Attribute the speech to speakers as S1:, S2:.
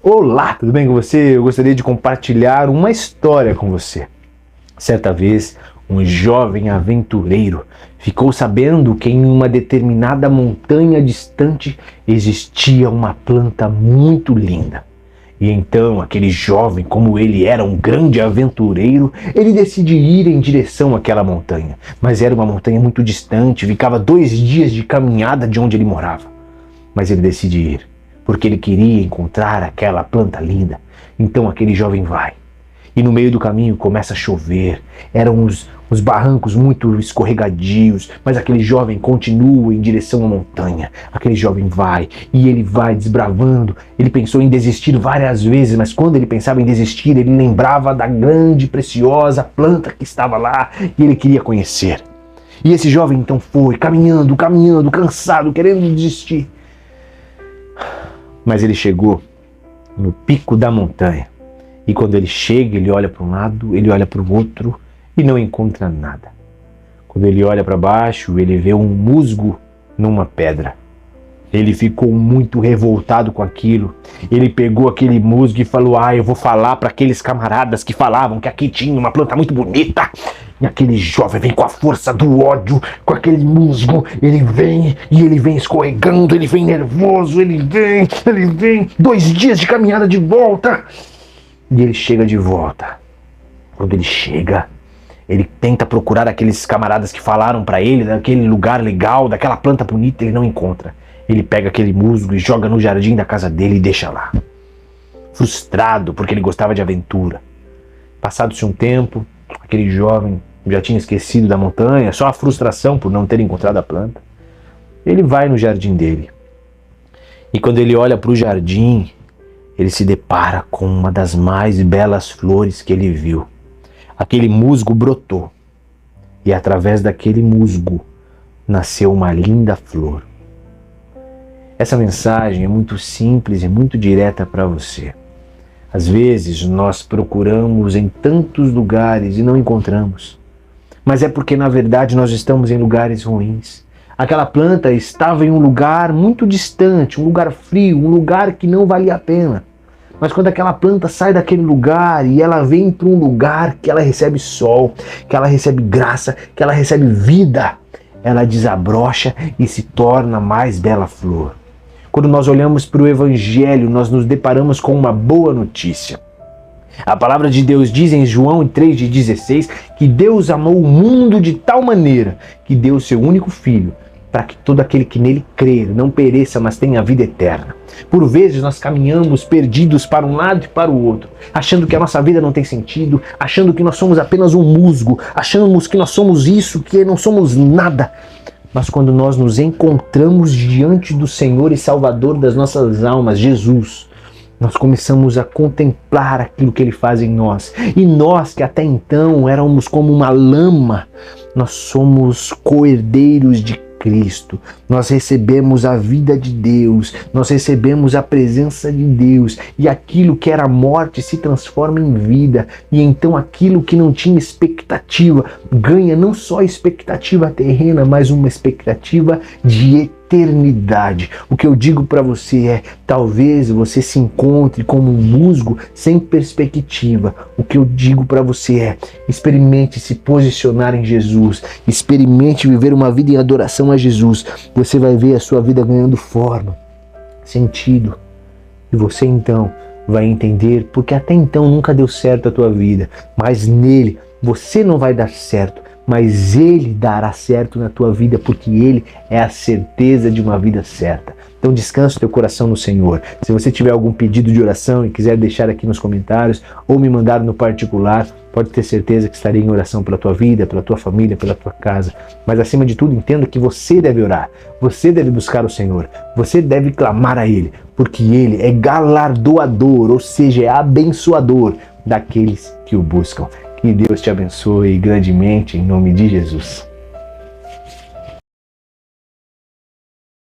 S1: Olá, tudo bem com você? Eu gostaria de compartilhar uma história com você. Certa vez, um jovem aventureiro ficou sabendo que em uma determinada montanha distante existia uma planta muito linda. E então, aquele jovem, como ele era um grande aventureiro, ele decide ir em direção àquela montanha. Mas era uma montanha muito distante, ficava 2 dias de caminhada de onde ele morava. Mas ele decide ir, porque ele queria encontrar aquela planta linda. Então aquele jovem vai. E no meio do caminho começa a chover. Eram os barrancos muito escorregadios, mas aquele jovem continua em direção à montanha. Aquele jovem vai, e ele vai desbravando. Ele pensou em desistir várias vezes, mas quando ele pensava em desistir, ele lembrava da grande, preciosa planta que estava lá, e ele queria conhecer. E esse jovem então foi, caminhando, cansado, querendo desistir. Mas ele chegou no pico da montanha. E quando ele chega, ele olha para um lado, ele olha para o outro e não encontra nada. Quando ele olha para baixo, ele vê um musgo numa pedra. Ele ficou muito revoltado com aquilo. Ele pegou aquele musgo e falou: eu vou falar para aqueles camaradas que falavam que aqui tinha uma planta muito bonita. E aquele jovem vem com a força do ódio, com aquele musgo. Ele vem escorregando, ele vem nervoso, ele vem. 2 dias de caminhada de volta. E ele chega de volta. Quando ele chega, ele tenta procurar aqueles camaradas que falaram para ele daquele lugar legal, daquela planta bonita, ele não encontra. Ele pega aquele musgo e joga no jardim da casa dele e deixa lá. Frustrado, porque ele gostava de aventura. Passado-se um tempo, aquele jovem já tinha esquecido da montanha, só a frustração por não ter encontrado a planta. Ele vai no jardim dele. E quando ele olha para o jardim, ele se depara com uma das mais belas flores que ele viu. Aquele musgo brotou. E através daquele musgo nasceu uma linda flor. Essa mensagem é muito simples e muito direta para você. Às vezes nós procuramos em tantos lugares e não encontramos. Mas é porque na verdade nós estamos em lugares ruins. Aquela planta estava em um lugar muito distante, um lugar frio, um lugar que não valia a pena. Mas quando aquela planta sai daquele lugar e ela vem para um lugar que ela recebe sol, que ela recebe graça, que ela recebe vida, ela desabrocha e se torna a mais bela flor. Quando nós olhamos para o Evangelho, nós nos deparamos com uma boa notícia. A palavra de Deus diz em João 3,16 que Deus amou o mundo de tal maneira que deu o seu único Filho, para que todo aquele que nele crer não pereça, mas tenha vida eterna. Por vezes nós caminhamos perdidos para um lado e para o outro, achando que a nossa vida não tem sentido, achando que nós somos apenas um musgo, achamos que nós somos isso, que não somos nada. Mas quando nós nos encontramos diante do Senhor e Salvador das nossas almas, Jesus, nós começamos a contemplar aquilo que Ele faz em nós. E nós que até então éramos como uma lama, nós somos co-herdeiros de Cristo. Nós recebemos a vida de Deus, nós recebemos a presença de Deus, e aquilo que era morte se transforma em vida, e então aquilo que não tinha expectativa ganha não só expectativa terrena, mas uma expectativa de eternidade. O que eu digo para você é: talvez você se encontre como um musgo sem perspectiva. O que eu digo para você é: experimente se posicionar em Jesus, experimente viver uma vida em adoração a Jesus. Você vai ver a sua vida ganhando forma, sentido, e você então vai entender porque até então nunca deu certo a tua vida, mas nele você não vai dar certo, mas Ele dará certo na tua vida, porque Ele é a certeza de uma vida certa. Então descansa o teu coração no Senhor. Se você tiver algum pedido de oração e quiser deixar aqui nos comentários ou me mandar no particular, pode ter certeza que estarei em oração pela tua vida, pela tua família, pela tua casa. Mas acima de tudo, entenda que você deve orar, você deve buscar o Senhor, você deve clamar a Ele, porque Ele é galardoador, ou seja, é abençoador daqueles que o buscam. Que Deus te abençoe grandemente em nome de Jesus.